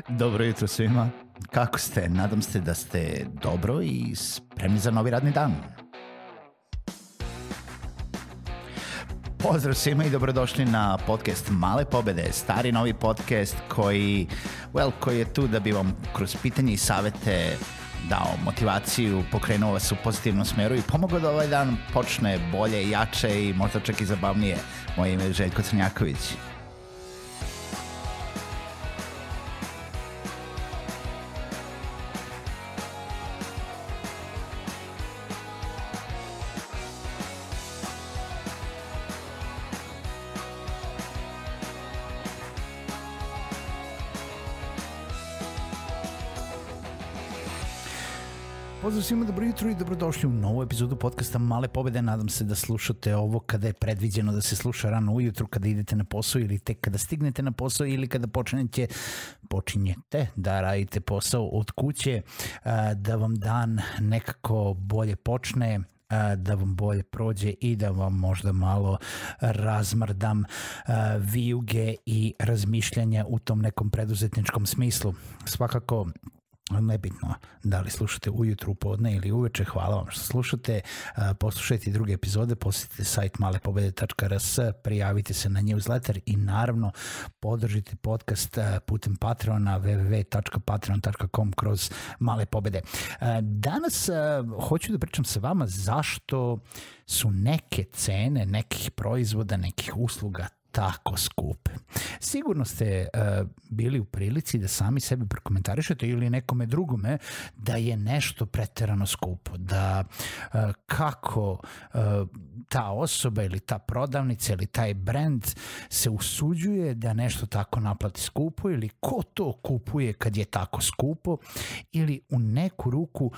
Dobro jutro svima. Kako ste? Nadam se da ste dobro i spremni za novi radni dan. Pozdrav svima i dobrodošli na podcast Male pobede, stari novi podcast koji je tu da bi vam kroz pitanje i savete dao motivaciju, pokrenuo vas u pozitivnom smeru i pomogao da ovaj dan počne bolje, jače i možda čak i zabavnije. Moje ime je Željko Crnjaković. Pozdrav svima, dobro jutro i dobrodošli u novu epizodu podcasta Male pobede. Nadam se da slušate ovo kada je predviđeno da se sluša rano ujutru, kada idete na posao ili tek kada stignete na posao ili kada počinjete da radite posao od kuće, da vam dan nekako bolje počne, da vam bolje prođe i da vam možda malo razmrdam vijuge i razmišljanja u tom nekom preduzetničkom smislu. Svakako, nebitno da li slušate ujutru, podne ili uveče, hvala vam što slušate. Poslušajte druge epizode, posjetite sajt malepobede.rs, prijavite se na newsletter i naravno podržite podcast putem Patreona www.patreon.com/Male pobede. Danas hoću da pričam sa vama zašto su neke cene nekih proizvoda, nekih usluga tako skupe. Sigurno ste bili u prilici da sami sebi prokomentarišete ili nekome drugome da je nešto preterano skupo, da kako ta osoba ili ta prodavnica ili taj brand se usuđuje da nešto tako naplati skupo ili ko to kupuje kad je tako skupo ili u neku ruku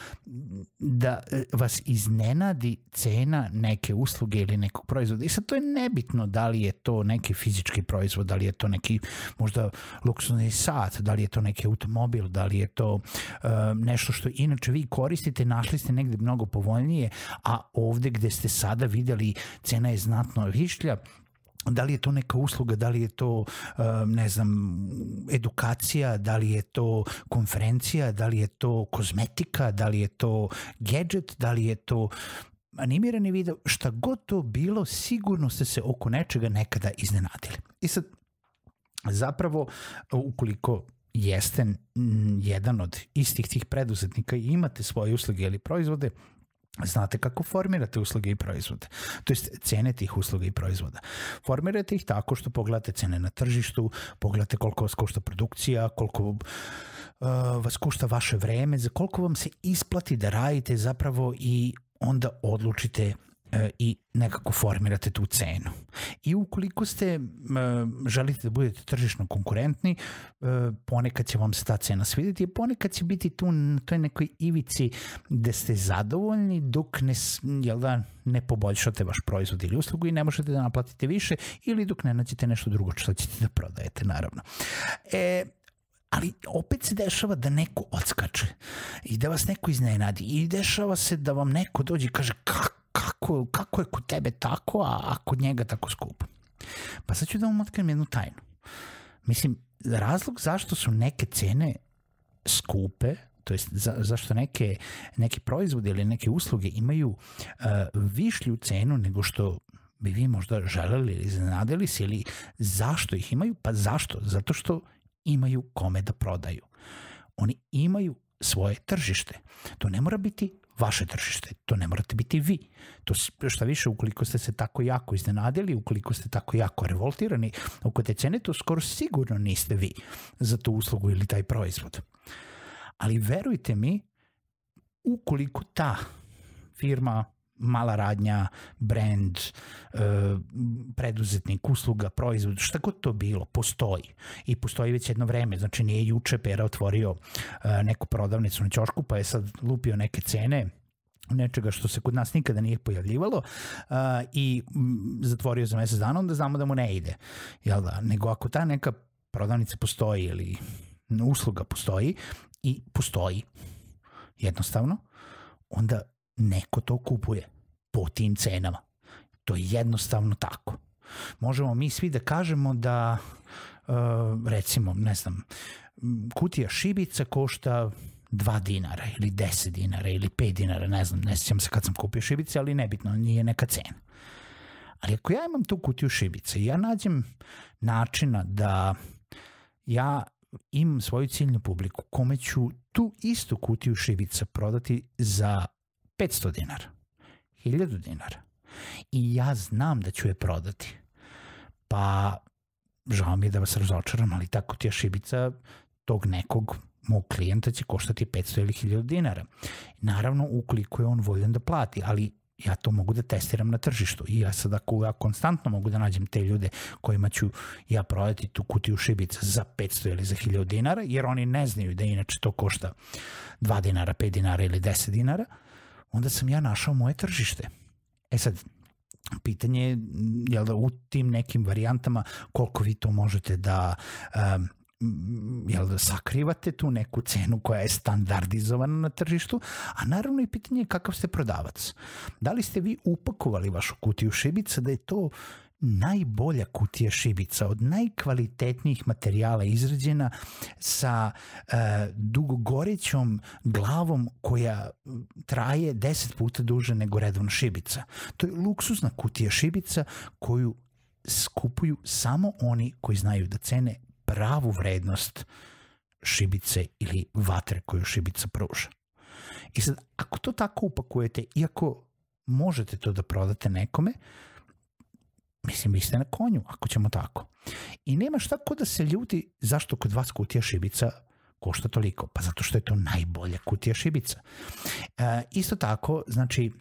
da vas iznenadi cena neke usluge ili nekog proizvoda. I sad to je nebitno da li je to neki fizički proizvod, da li je to neki možda luksuzni sat, da li je to neki automobil, da li je to nešto što inače vi koristite, našli ste negde mnogo povoljnije, a ovde gde ste sada videli cena je znatno višlja. Da li je to neka usluga, da li je to, edukacija, da li je to konferencija, da li je to kozmetika, da li je to gadget, da li je to animirani video, šta god to bilo, sigurno ste se oko nečega nekada iznenadili. I sad, zapravo, ukoliko jeste jedan od istih tih preduzetnika i imate svoje usluge ili proizvode, znate kako formirate usluge i proizvode, to jest cene tih usluga i proizvoda. Formirate ih tako što pogledate cene na tržištu, pogledate koliko vas košta produkcija, koliko vas košta vaše vreme, za koliko vam se isplati da radite zapravo i onda odlučite i nekako formirate tu cenu. I ukoliko želite da budete tržišno konkurentni, ponekad će vam se ta cena svidjeti, ponekad će biti tu na toj nekoj ivici gde ste zadovoljni dok ne poboljšate vaš proizvod ili uslugu i ne možete da naplatite više ili dok ne nađete nešto drugo što ćete da prodajete, naravno. Ali opet se dešava da neko odskače i da vas neko iznenadi i dešava se da vam neko dođe i kaže kako je kod tebe tako, a kod njega tako skupo. Pa sad ću da vam otkrijem jednu tajnu. Mislim, razlog zašto su neke cene skupe, to jest zašto neki proizvodi ili neke usluge imaju višlju cenu nego što bi vi možda želeli ili iznenadili se, ili zašto ih imaju? Pa zašto? Zato što imaju kome da prodaju. Oni imaju svoje tržište. To ne mora biti vaše tržište, to ne morate biti vi. To šta više, ukoliko ste se tako jako iznenadili, ukoliko ste tako jako revoltirani oko te cene, to skoro sigurno niste vi za tu uslugu ili taj proizvod. Ali verujte mi, ukoliko ta firma, mala radnja, brand, preduzetnik, usluga, proizvod, šta god to bilo, postoji. I postoji već jedno vreme. Znači nije juče Pera otvorio neku prodavnicu na ćošku pa je sad lupio neke cene nečega što se kod nas nikada nije pojavljivalo i zatvorio za mesec dana, onda znamo da mu ne ide. Jel da? Nego ako ta neka prodavnica postoji ili usluga postoji i postoji jednostavno, onda neko to kupuje po tim cenama. To je jednostavno tako. Možemo mi svi da kažemo da recimo, ne znam, kutija šibica košta 2 dinara ili 10 dinara ili 5 dinara, ne znam, ne sjećam se kad sam kupio šibice, ali nebitno, nije neka cena. Ali ako ja imam tu kutiju šibice i ja nađem načina da ja imam svoju ciljnu publiku kome ću tu istu kutiju šibica prodati za 500 dinara, 1000 dinara i ja znam da ću je prodati, pa žao mi je da vas razočaram, ali ta kutija šibica tog nekog mog klijenta će koštati 500 ili 1000 dinara. Naravno, ukoliko je on voljan da plati, ali ja to mogu da testiram na tržištu i ja sad ako ja konstantno mogu da nađem te ljude kojima ću ja prodati tu kutiju šibica za 500 ili za 1000 dinara, jer oni ne znaju da inače to košta 2 dinara, 5 dinara ili 10 dinara, onda sam ja našao moje tržište. E sad, pitanje je, jel da u tim nekim varijantama koliko vi to možete da jel da sakrivate tu neku cenu koja je standardizovana na tržištu, a naravno i pitanje je kakav ste prodavac. Da li ste vi upakovali vašu kutiju šibica da je to najbolja kutija šibica od najkvalitetnijih materijala izrađena sa dugogorećom glavom koja traje 10 puta duže nego redovna šibica. To je luksuzna kutija šibica koju skupuju samo oni koji znaju da cene pravu vrednost šibice ili vatre koju šibica pruža. I sad, ako to tako upakujete, iako možete to da prodate nekome, mislim, vi ste na konju, ako ćemo tako. I nema šta ko da se ljuti zašto kod vas kutija šibica košta toliko. Pa zato što je to najbolja kutija šibica. Isto tako, znači,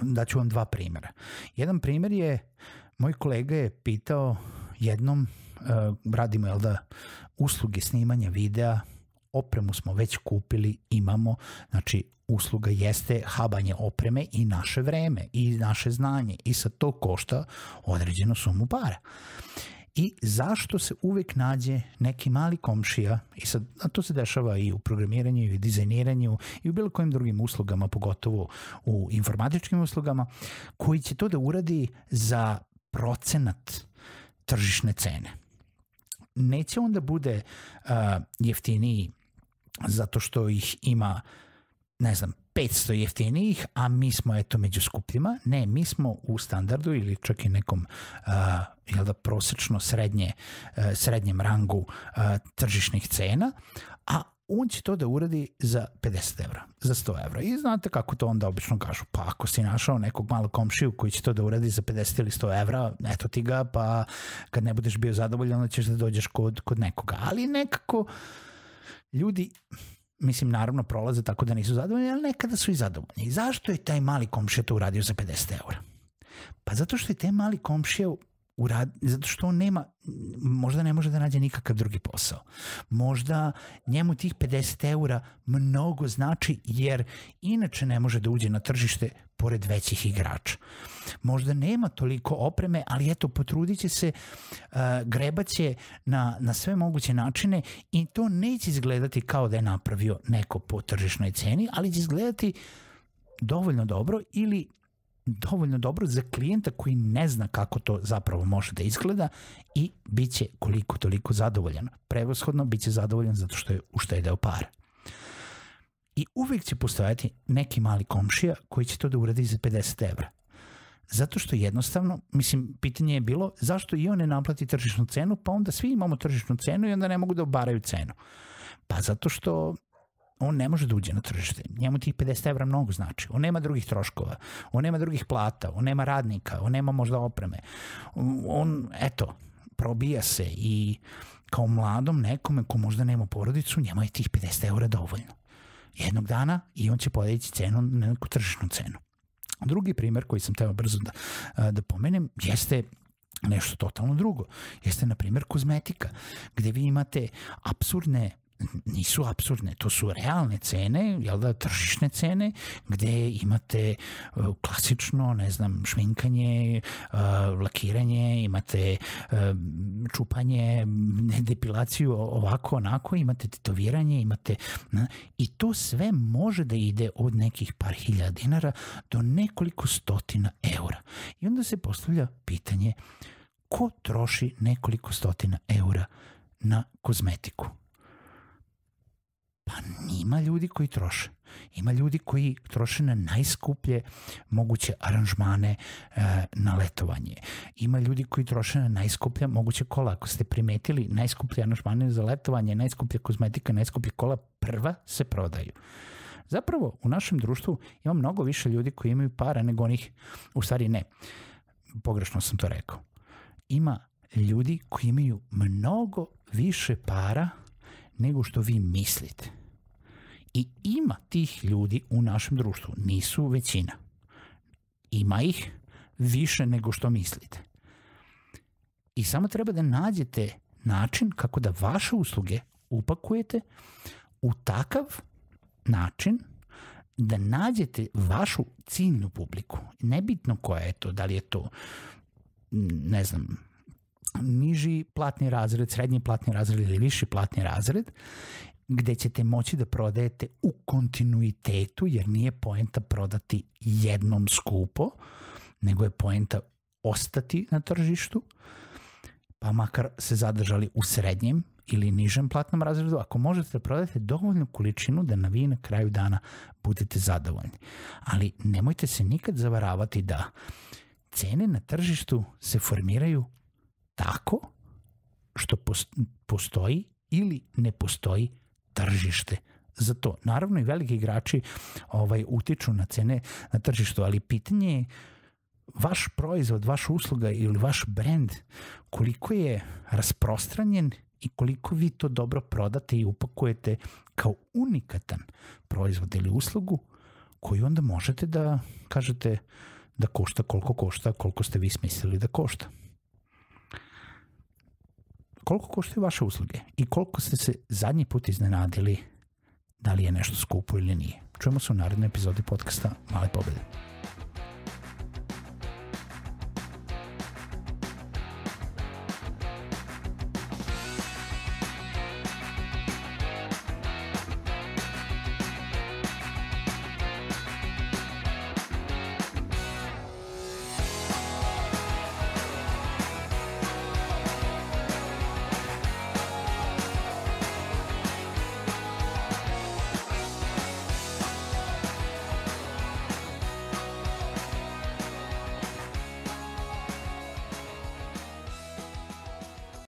daću vam 2 primjera. Jedan primjer je, moj kolega je pitao jednom, radimo, jel da, usluge snimanja videa, opremu smo već kupili, imamo, znači usluga jeste habanje opreme i naše vreme i naše znanje i sad to košta određenu sumu para. I zašto se uvek nađe neki mali komšija, i sad to se dešava i u programiranju i u dizajniranju i u bilo kojim drugim uslugama, pogotovo u informatičkim uslugama, koji će to da uradi za procenat tržišne cene. Neće onda bude jeftiniji zato što ih ima, ne znam, 500 jeftinijih, a mi smo eto među skupljima. Ne, mi smo u standardu ili čak i nekom jel da, prosečno srednjem rangu tržišnih cena, a on će to da uradi za 50 evra, za 100 evra. I znate kako to onda obično kažu, pa ako si našao nekog malog komšiju koji će to da uradi za 50 ili 100 evra, eto ti ga, pa kad ne budeš bio zadovoljan, onda ćeš da dođeš kod nekoga. Ali nekako ljudi, mislim, naravno prolaze tako da nisu zadovoljni, ali nekada su i zadovoljni. I zašto je taj mali komšija to uradio za 50 evra? Pa zato što je taj mali komšija zato što on nema, možda ne može da nađe nikakav drugi posao. Možda njemu tih 50 eura mnogo znači jer inače ne može da uđe na tržište pored većih igrača. Možda nema toliko opreme, ali eto, potrudit će se, grebaće na sve moguće načine i to neće izgledati kao da je napravio neko po tržišnoj ceni, ali će izgledati dovoljno dobro ili dovoljno dobro za klijenta koji ne zna kako to zapravo može da izgleda i bit će koliko toliko zadovoljan. Prevashodno bit će zadovoljan zato što je uštedeo para. I uvijek će postojati neki mali komšija koji će to da uradi za 50 evra. Zato što jednostavno, mislim, pitanje je bilo zašto i on ne naplati tržišnu cenu, pa onda svi imamo tržišnu cenu i onda ne mogu da obaraju cenu. Pa zato što on ne može da uđe na tržište. Njemu tih 50 evra mnogo znači. On nema drugih troškova, on nema drugih plata, on nema radnika, on nema možda opreme. On, eto, probija se i kao mladom nekome ko možda nema porodicu, njemu je tih 50 evra dovoljno. Jednog dana i on će podići cenu na neku tržišnu cenu. Drugi primjer koji sam teo brzo da pomenem jeste nešto totalno drugo. Jeste, na primjer, kozmetika, gde vi imate apsurdne, nisu apsurdne, to su realne cene, jel da, tržišne cene, gde imate klasično, ne znam, šminkanje, lakiranje, imate čupanje, depilaciju ovako, onako, imate tetoviranje, imate, i to sve može da ide od nekih par hiljada dinara do nekoliko stotina eura. I onda se postavlja pitanje ko troši nekoliko stotina eura na kozmetiku? Pa ima ljudi koji troše. Ima ljudi koji troše na najskuplje moguće aranžmane na letovanje. Ima ljudi koji troše na najskuplja moguće kola. Ako ste primetili, najskuplje aranžmane za letovanje, najskuplja kozmetika, najskuplje kola prva se prodaju. Zapravo, u našem društvu ima mnogo više ljudi koji imaju para nego onih, u stvari ne, pogrešno sam to rekao. Ima ljudi koji imaju mnogo više para nego što vi mislite. I ima tih ljudi u našem društvu, nisu većina. Ima ih više nego što mislite. I samo treba da nađete način kako da vaše usluge upakujete u takav način da nađete vašu ciljnu publiku. Nebitno koja je to, da li je to, ne znam, niži platni razred, srednji platni razred ili viši platni razred, gde ćete moći da prodajete u kontinuitetu, jer nije poenta prodati jednom skupo, nego je poenta ostati na tržištu, pa makar se zadržali u srednjem ili nižem platnom razredu, ako možete da prodate dovoljnu količinu da vi na kraju dana budete zadovoljni. Ali nemojte se nikad zavaravati da cene na tržištu se formiraju tako što postoji ili ne postoji tržište za to. Naravno i veliki igrači utiču na cene na tržištu, ali pitanje je vaš proizvod, vaša usluga ili vaš brend, koliko je rasprostranjen i koliko vi to dobro prodate i upakujete kao unikatan proizvod ili uslugu koju onda možete da kažete da košta, koliko ste vi smislili da košta. Koliko koštaju vaše usluge i koliko ste se zadnji put iznenadili da li je nešto skupo ili nije. Čujemo se u narednoj epizodi podcasta Male pobede.